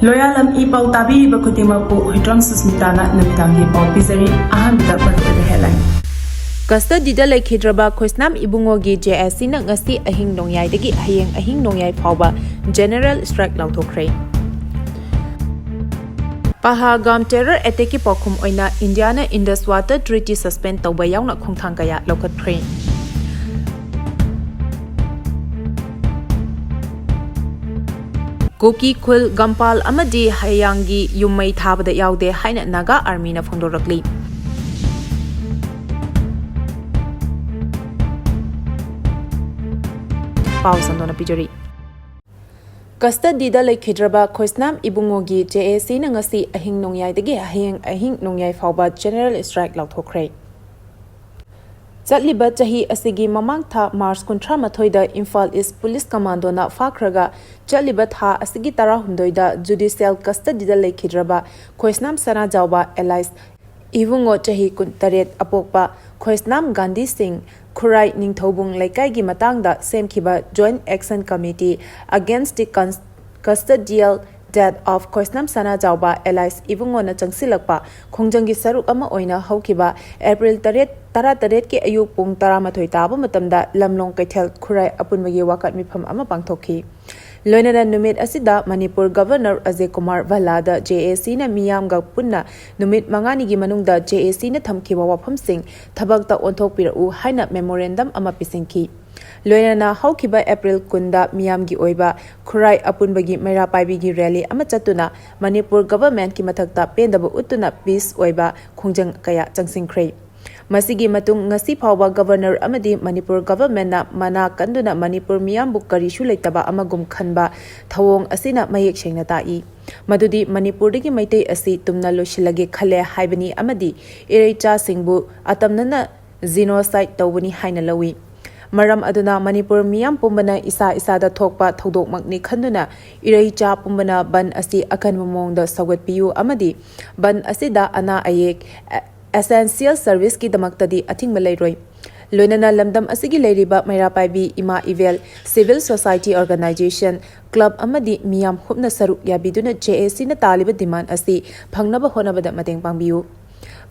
Loyalam E-PAO tabi bakudimapu hidrong susmitana namitangi pau pizari ahan bida baru headline. Custody da Khidraba Khosnam Ibungogi JSC na ngasi ahing nongyai dagi hayeng ahing nongyai phawba general strike lauthokre. Pahagam terror attack ki pokhum oina India na Indus Water Treaty suspend tawba yauna khongthang kaya lokhatkre. Kuki Khul Gampal amadi hayangi yummai thabada Yaode haina Naga army na phongdorakli. Pause on Pijori. Custody da Khidraba Khosnam Ibungogi JSC na ngasi ahing nongyai dagi ahing nongyai phawba general strike lauthokre. Zatliba chahi asigi mamang tha Mars kuntra mathoida Imphal East Police Commando na fakraga Zatliba tha asigi tara hundoida judicial custody da Khidraba Khosnam Sana Jawba Allies Ibungo chahi kuntaret apokpa Khosnam Gandhi Singh Khurai Ningthobung Laikai gi matangda semkhiba Joint Action Committee against the custodial death of Khosnam Sana Jawba Allies Ibungo na changsilakpa khongjangi saruk ama oina haukiba April 8 ke ayuk pung 12 taba matamda lamlong kaithel Khurai apunbagi wakat mifam ama pangthokhi. Loyalam numit asida Manipur Governor Ajay Kumar Valada JAC na miyam ga punna numit mangani gi manungda JAC na thamkiwa wafam sing thabakta onthok pirau haina memorandum ama pisingki. Loyalam haukiba April kunda miyam gi oiba Khurai apunbagi maira paibi gi rally ama chatuna Manipur government ki mathakta pendaba utuna peace oiba khongjang kaya changsingkhre. Masigi matung ngasi phawba governor amadi Manipur government na mana kanduna Manipur miyambu karishu leitaba amagum khanba thawong asina mayek sengna tai madudi Manipur digi maitei asi tumna loshilage khale haibani amadi ireicha singbu atamnana genocide tawbani haina lawi maram aduna Manipur miyam pumbana isa da thokpa thodok makni khanduna ireicha pumbana ban asi akan momongda sagat piyu amadi ban asida ana ayek essential service ki damaktadi athing malairoi loinana lamdam asigi leiriba maira paibi ima evel civil society organization club amadi miyam hupna saruk yabiduna JAC na taliba demand asi phangnaba honabada mateng pangbiu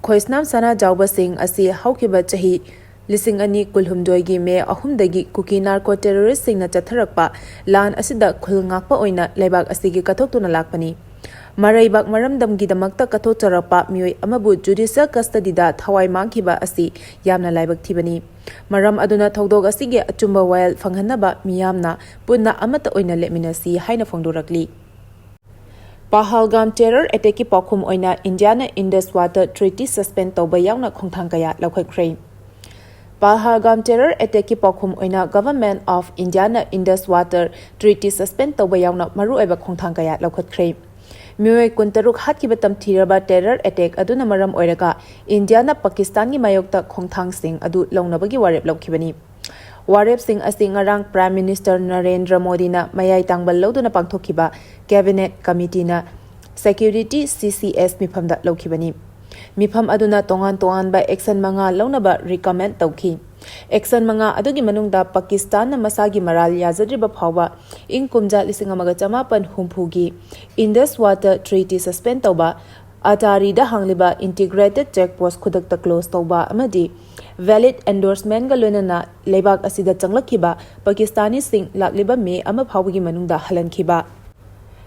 Khosnam Sana Jawba Singh asi haukiba chahi lising ani kulhumdoi gi me ahumdagi Kuki narco terrorist sing na chatharakpa lan asida khul ngakpa oina leibak asigi kathoktuna lakpani Maraibak maramdam gidamakta kathotarapa mioi amabu judicial custody da thawai mangkhiba asi yamna laibak thibani maram aduna thodok asige achumba wail phanghanaba miyamna punna amata oina leminasi haina phongdorakli Pahalgam terror attack ki pokhum oina India na Indus Water Treaty suspend tawba yauna khongthang kaya lakhakhrei Pahalgam terror attack ki pokhum oina government of India na Indus Water Treaty suspend tawba yauna maru eba khongthang kaya lakhakhrei Mioi kuntaruk hatkiba tamthiraba terror attack aduna maram oiraga India na Pakistan gi mayokta khongthang sing adu launabagi warep laukhibani warep sing asi ngarang Prime Minister Narendra Modi na mayai tangbal loduna pangthokhiba cabinet committee na security CCS mifamda laukhibani mifam aduna tongan ba action manga launaba recommend tawkhi Action manga adugi manungda Pakistan na masagi maral yazadriba phawba ing kumja lising amaga chamapan humpugi Indus Water Treaty suspend tawba atari da hangliba integrated checkpost khudakta close tawba amadi valid endorsement ga loinana leibak asida changlakhiba Pakistani sing lakliba me ama phawgi manungda halankhiba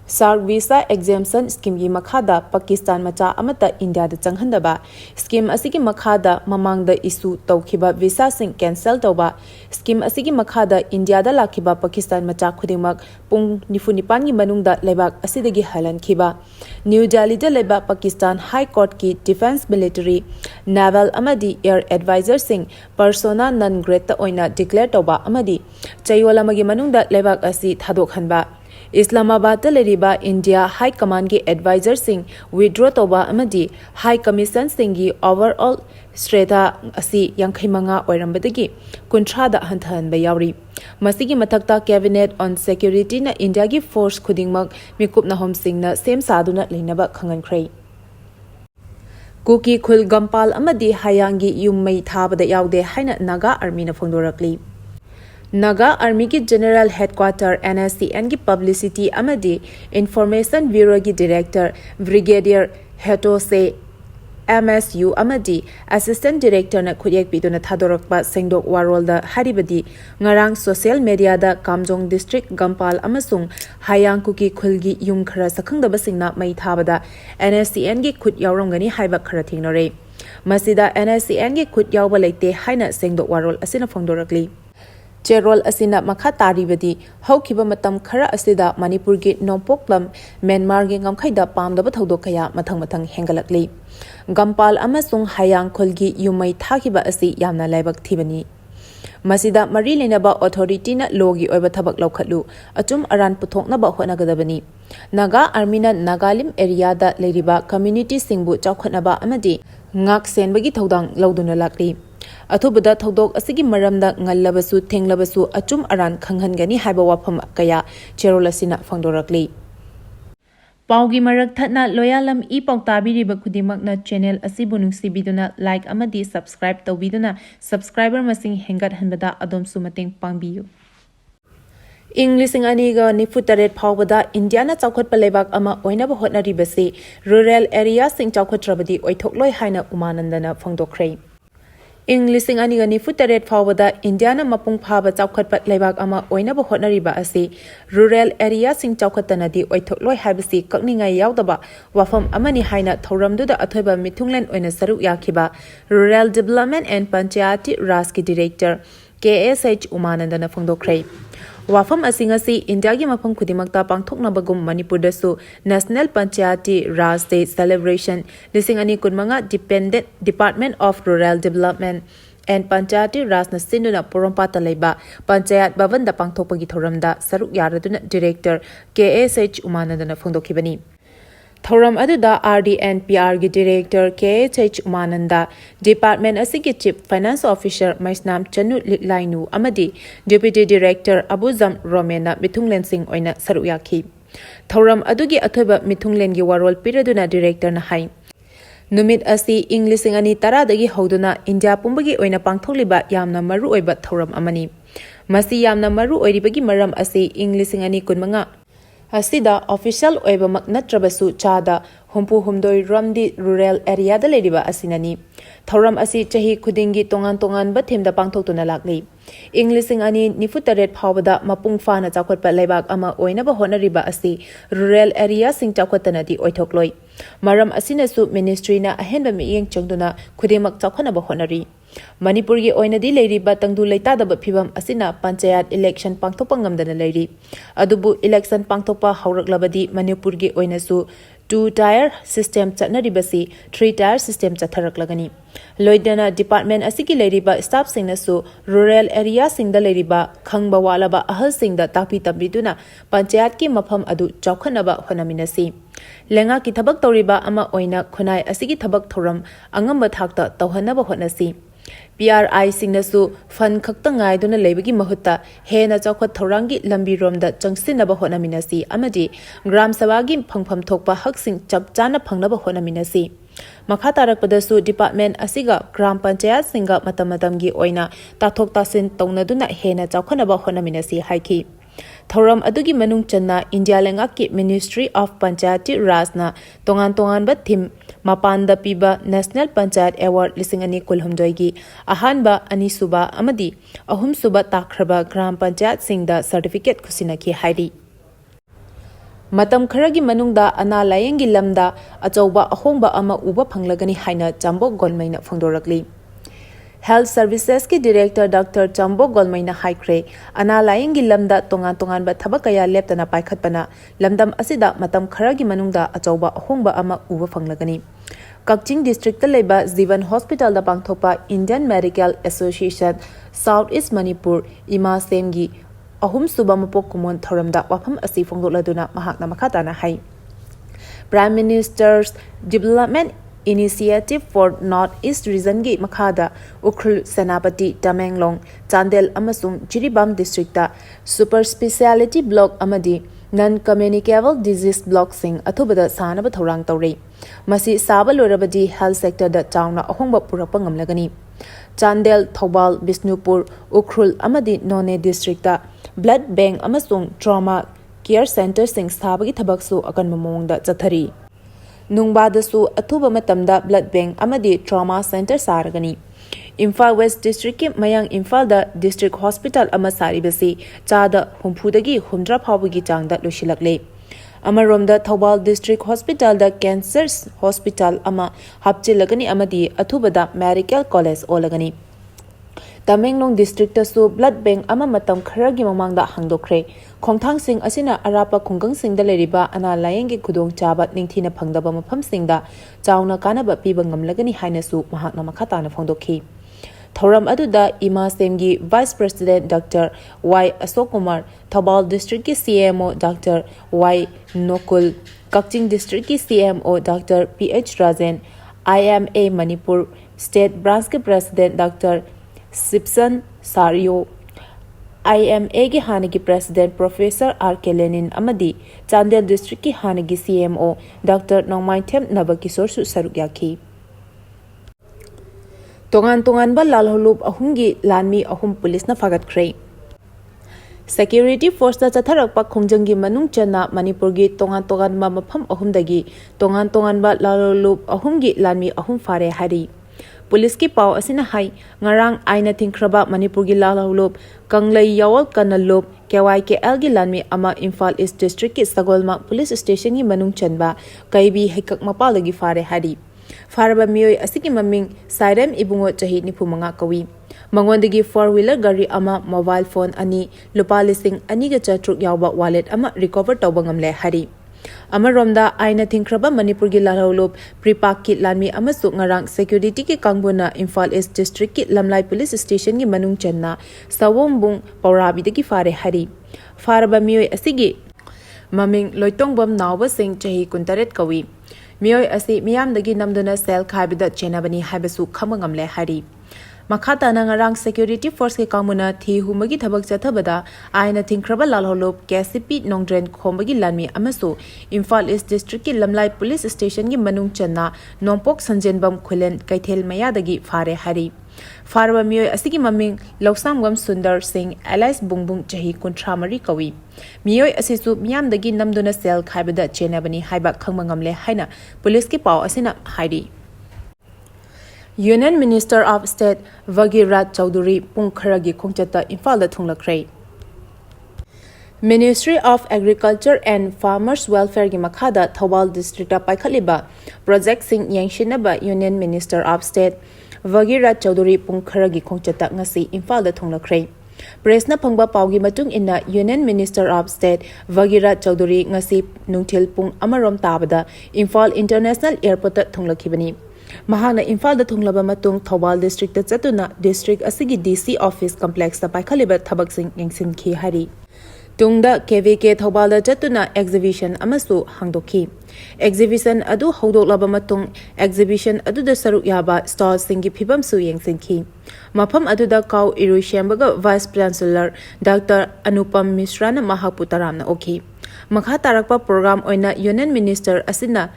Sark visa exemption scheme gi makhada Pakistan macha amata India da changhandaba scheme asigi makhada mamangda issue tawkhiba visa sing cancel tawba scheme asigi makhada India da lakhiba Pakistan macha khudimak pung nifunipan gi manungda leibak asidagi halankhiba New Delhi da leba Pakistan High Court ki defense military naval amadi air advisor sing persona non grata oina declare tawba amadi chayola magi manungda leibak asi thadokhanba Islamabad leriba India High Command ki advisor sing withdraw toba amadi High Commission singi overall strata asi yangkhaimanga oirambadagi kuntra da hanthan bayawri masigi mathakta cabinet on security na India gi force khudingmak mikup na hom sing na same saduna leinaba khangankrei Kuki Khul Gampal amadi hayangi yummai thabada Yaode haina Naga army na phongdorakli Naga Army ki General Headquarter NSCN ki Publicity amadi Information Bureau ki Director Brigadier Hetose MSU amadi Assistant Director na khuyek piduna thadorakpa sengdok warol da haribadi ngarang social media da Kamjong District Gampal amasung Hayang Kuki Khul gi yum khara sakhangdaba singna mai thabada NSCN gi khut yawramgani haiba khara thingnore masida NSCN gi khut yawba leite haina sengdok warol asina phongdorakli Cherol asina makha taribadi haukiba matam khara asida Manipur gi Nompoklam Myanmar gi ngamkhaida pamdaba thodok kaya mathang hengalakli Gampal amasung Hayang Khul gi yumai Thakhiba asi yamna laibak thibani masida mari lenaba authority na logi oiba thabak laukhatlu achum aran puthoknaba honagadabani Naga Army na Nagalim area da leiriba community singbu chawkhatnaba amadi ngak senbagi thodang lauduna lakli Athubada thodok asigi maramda ngallabasu thenglabasu achum aran khanghangani haiba wafam kaya cherolasina phangdorakli Paugi marak thatna Loyalam E-PAO tabiriba khudimakna channel asibu nungsibiduna like amadi subscribe tawbiduna subscriber masing hengat hanbada adomsu mateng pangbiyu English aniga nifutaret phawbada Indiana chawkhat palebak ama oinaba hotnaribase rural area sing chawkhatrabadi oithokloi haina umanandana phangdokhrei English aniga nifutaret phawbada Indiana mapung phaba chawkhatpat lebak ama oinaba hotnariba ase rural area sing chawkhatanadi oithokloi haibasi kakningai yaudaba wafam amani haina thoramduda athoiba mithunglen oina saruk yakhiba Rural Development and Panchayati Raj ki Director KSH Umanandana phangdokhrei Wafam asingasi India gi mafam khudimakta pangthoknabagum Manipur dasu National Panchayati Raj Day Celebration lisingani kunmanga Department of Rural Development and Panchayati Raj na sinuna porompata leiba Panchayat Bhavan da pangthokpagi thoramda saruk yaraduna Director KSH Umanandana phangdokhibani Thoram aduda RDNPR gi Director KHH Umananda Department asigi Chief Finance Officer Maisnam Chanu Liklainu amadi Deputy Director Abuzam Romena Mithunglen Singh oina saruyakhi Thoram adugi athoiba Mithunglen gi warol piraduna Director na hai Numit asi English ani taradagi hoduna India pumbagi oina pangthokliba yamna maru oiba thoram amani masi yamna maru oiribagi maram asi English ani kunmanga Asida official oiba maknatrabasu chada humpu humdoi ramdi rural area da leriba asinani thoram asi chahi khudingi tongan ba themda pangthoktuna lakli English ani nifutaret phawbada mapung fana chakotpa leibak ama oina ba honariba asi rural area sing chakotana di oithokloi maram asina su ministry na ahenba miyeng changduna khudemak chakhona ba honari Manipur gi oina di leiriba tangdu leita da phibam asina panchayat election pangthokpa ngamdana leiri adubu election pangthokpa hauraklabadi Manipur gi oina su 2-tier system chatnaribasi 3-tier system chatharaklagani loidana department asigi leiriba staff singna su rural area singda leiriba khangba walaba ahal singda tapi tabiduna panchayat ki mafam adu chawkhanaba honaminasi lenga ki thabak toriba ama oina khunai asigi thabak thoram angamba thakta tawhanaba honasi PRI singnasu fan khakta ngaiduna leibagi mahutta hena chawkhat thorangi lambi romda changsinaba honaminasi amadi gram sabagi phangpham thokpa haksing chapchana phangnaba honaminasi makha tarakpadasu department asiga gram panchayat singa matamatamgi oina tathok tasin tawnaduna hena chawkhanaba honaminasi haiki Thoram adugi manung channa India lengaki Ministry of Panchayati Raj na tongan ba thim mapanda piba National Panchayat Award lisingani kulhumdoi gi ahanba anisuba amadi ahum suba takraba gram panchayat singda certificate khusinaki hairi Matam kharagi manungda ana layengi lamda achauba ahongba ama uba phanglagani haina chambo golmaina phangdorakli Health Services ki Director Dr. Chambo Golmaina Haikre ana layengi lamda tongan ba thabakaya leptana paikhatpana lamdam asida matam kharagi manungda achauba ahongba ama uba phanglagani Kakching District ta leba Zivan Hospital da pangthopa Indian Medical Association South East Manipur Ima Semgi ahum suba mapok kumon thoramda wafam asi phongdoladuna mahakna makhatana hai Prime Minister's Development Initiative for North East Region gi makhada Khul Senapati Tamenglong Chandel amasung Jiribam District ta Super Speciality Block amadi Non-Communicable Disease Block sing athubada sanaba thorang tawri masi saba lorabadi health sector da chawna ahongba purakpa ngamlagani Chandel, Thobal, Bisnupur, Ukhrul amadi None districta blood bank amasung trauma care center sing sthabagi thabaksu akan mamongda chathari. Nungbadasu athuba matamda blood bank amadi trauma center saragani. Imphal West District ki mayang Imphal da District Hospital ama saribasi chada humphudagi humdra phawagi changda losilakle. Amaromda Thobal District Hospital da Cancer Hospital ama hapchilagani amadi athubada Medical College olagani. Tamenglong District tasu blood bank ama matam kharagi mamangda hangdokre. Khongthang sing asina arapa khunggang sing da leriba ana layenge khudong chaba ningthina phangdaba mafam singda chauna kanaba piba ngamlagani hainasu mahakna makhatana phongdokhi. Thoram aduda Ima Semgi Vice President Dr. Y. Asok Kumar, Thobal District ki CMO Dr. Y. Nokul, Kakching District ki CMO Dr. P.H. Rajan, IMA Manipur State Branch ki President Dr. Sipsan Sario, IMA ki Hanagi President Professor R.K. Lenin Amadi, Chandel District ki Hanagi CMO Dr. Nongmaithem Nabakisor Su Sarukyaki. Tongan ba lalholub ahumgi lanmi ahum police na fagat kray. Security force na chatharak pa khongjangi manung chana Manipur gi tongan ba mafam ahumdagi tongan ba lalholub ahumgi lanmi ahum fare hari. Police ki pau asina hai ngarang aina thingkraba Manipur gi lalholub kanglai yawal kanalob KYKL gi lanmi ama Imphal East District ki Sagolma police station gi manung chanba kaibi hekak mapalagi fare hari. Faraba miyoi asiki maming Sairem Ibungo chahi nipumanga kawi. Mangwandagi 4-wheeler gari ama mobile phone ani lupa lising ani ga chatruk yawba wallet ama recover tawba ngamle hari. Amaromda aina thingkraba Manipur gi lalholop pripak ki lanmi amasuk ngarang security ki kangbuna Imphal East District ki Lamlai police station gi manung channa sawombung paurabi dagi fare hari. Faraba miyoi asigi maming loitongbam nawba sing chahi kuntaret kawi. Miyoi asi miyamdagi namduna sel khaibida chenabani haibasu khamangamle hari. Makhata na ngarang security force ke kamuna thi humagi thabak chathabada aina thingkraba lalholop KCP nongdren khombagi lanmi amasu Imphal East District ki Lamlai police station gi manung channa nompok sanjenbam khulen kaithel mayadagi fare hari. Farwa miyoi asigi maming Loksamgam Sundar Singh Alice Bungbung chahi kuntramari kawi. Miyoi asisu miyamdagi namduna sel khaibada chenabani haiba khangmangamle haina police ki pau asina hairi. Union Minister of State Vagirat Chaudhuri Pung gi khongchata Imphal da thunglakrai. Ministry of Agriculture and Farmers Welfare gi makhada Thobal District ta paikhaliba project sing yangshinaba Union Minister of State Vagirat Chaudhuri Pung gi khongchata ngasi Imphal da thunglakrai. Press na phangba paugi matung inna Union Minister of State Vagirat Chaudhuri ngasi nungthil pung amarom tabada Imphal International Airport ta thunglakibani. Mahana Imphal da thunglaba matung Thobal District ta chatuna district asigi DC office complex ta paikhaliba thabak sing yengsin khi hari. Tungda KVK Thobal da chatuna exhibition amasu hangdokhi. Exhibition adu haudoklaba matung exhibition adu da saruk yaba stall singi phibam su yengsin khi. Mafam adu da kau irushembaga Vice Chancellor Dr. Anupam Mishra na mahapu taramna okhi. Makha tarakpa program oina Union Minister asina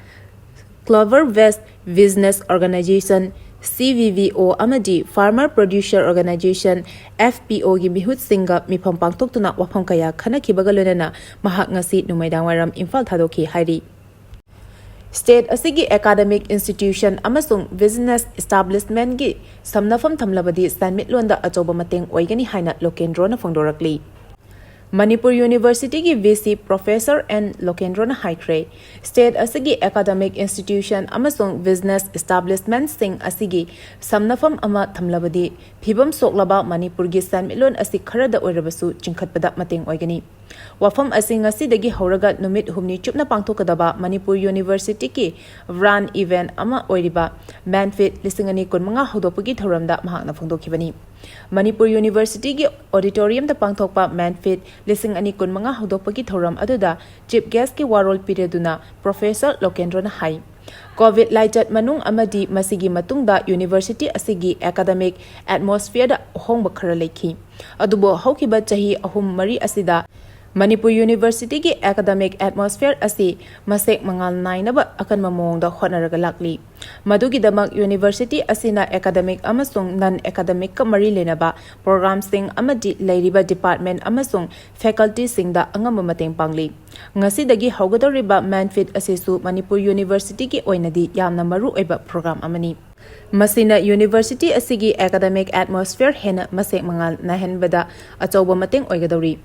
Clover West Business Organization CVVO amadi Farmer Producer Organization FPO gi mihut singa mifam pangtoktuna wafam kaya khanakibaga lonena mahak ngasi numaidang waram Imphal thadokhi hairi. State asigi academic institution amasung business establishment gi samnafam thamlabadi sanmit londa achoba mateng oigani haina Lokendro na phongdorakli. Manipur University ki VC Professor N. Lokendro na haikre. State asigi academic institution amasung business establishment sing asigi samnafam ama thamlabadi phibam soklaba Manipur gi sanmilon asig kharada oirabasu chingkhatpada mateng oigani. Wafam asing asidagi hauraga numit humni chupna pangthokadaba Manipur University ki run event ama oiriba Manfit lisingani kunmanga hodopagi thoramda mahakna phongdokhibani. Manipur University ki auditorium da pangthokpa Manfit lising ani kunmanga hodopagi thoram aduda chief guest ki warol pireduna Professor Lokendro na hai. COVID laichat manung amadi masigi matungda University asigi academic atmosphere da hongba khara lekhi. Adubo haukiba chahi ahum mari asida Manipur University ki academic atmosphere asi masek mangal nainaba akan mamongda honaraga lakli. Madugidamak University asina academic amasung non-academic ka mari lenaba program sing amadi leiriba department amasung faculty singda angamba mateng pangli. Ngasidagi haugadoriba manfit asisu Manipur University ki oinadi yamna maru oiba program amani. Masina University asigi academic atmosphere hena masek mangal nahenbada achauba mateng oigadori.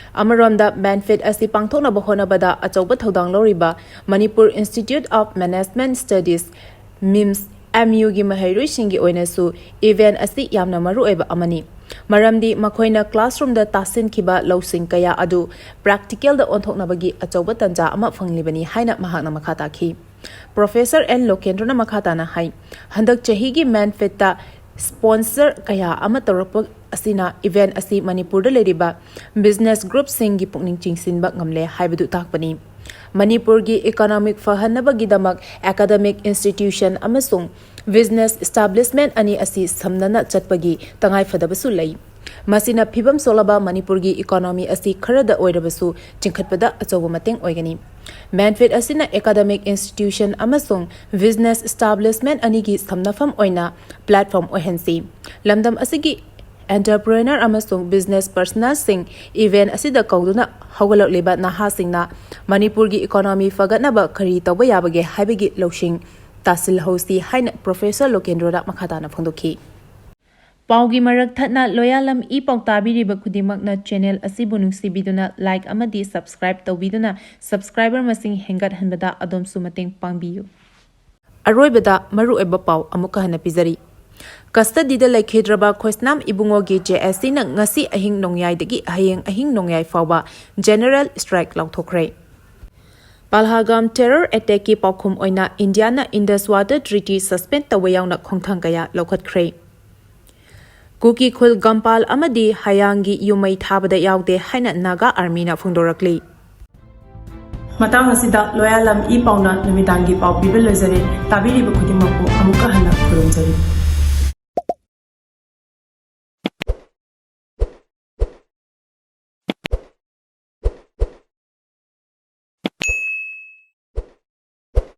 Amaronda benefit asi pangthokna bahonabada achauba thodang loriba Manipur Institute of Management Studies MIMS MU gi mahairui singi oinasu event asi yamna maru eba amani maramdi makhoina classroom da tasin khiba losing kaya adu practical da onthokna bagi achauba tanja ama fanglibani haina mahakna makhata khi Professor N Lokendrona makhata na hai handak chahi gi benefit ta sponsor kaya ama torok asina event asi Manipur da leriba business group singi pukning chingsinba ngamle haibadu takpani Manipur gi economic fahanabagi damak academic institution amasung business establishment ani asi samnana chatpagi tangai fadabasu lai masina phibam solaba Manipur gi economy asi kharada oirabasu chingkhatpada achoba mateng oigani benefit asina academic institution amasung business establishment ani gi samnafam oina platform ohensi lamdam asigi entrepreneur amasung business personnel sing event asida kauduna hawgalok leba naha singna Manipur gi economy fagatnaba khari tawba yabage haibagi losing tasil hosi haina Professor Lokendra da makhata na phongdokhi Paugi marak thatna Loyalam E-PAO tabiriba khudimakna channel asibu nungsibiduna like amadi subscribe tawbiduna subscriber masing hengat hanbada adom sumateng pangbiyu Aroibada maru eba pau amuka hana pizari Custody da laikhedraba khoisnam ibungo gi JSC na ngasi ahing nongyai dagi ahing nongyai fawba general strike lauthokre Palhagam terror attack ki paukhum oina India na Indus Water Treaty suspend tawayang na khongthang kaya lokhatkre Kuki Khul Gampal amadi hayangi yumai thabada Yaode haina Naga army na phungdorakli Matang asida Loyalam E-PAO na namitangi pau pibil lezare tabiri ba khudimakko amuka hana khurumjari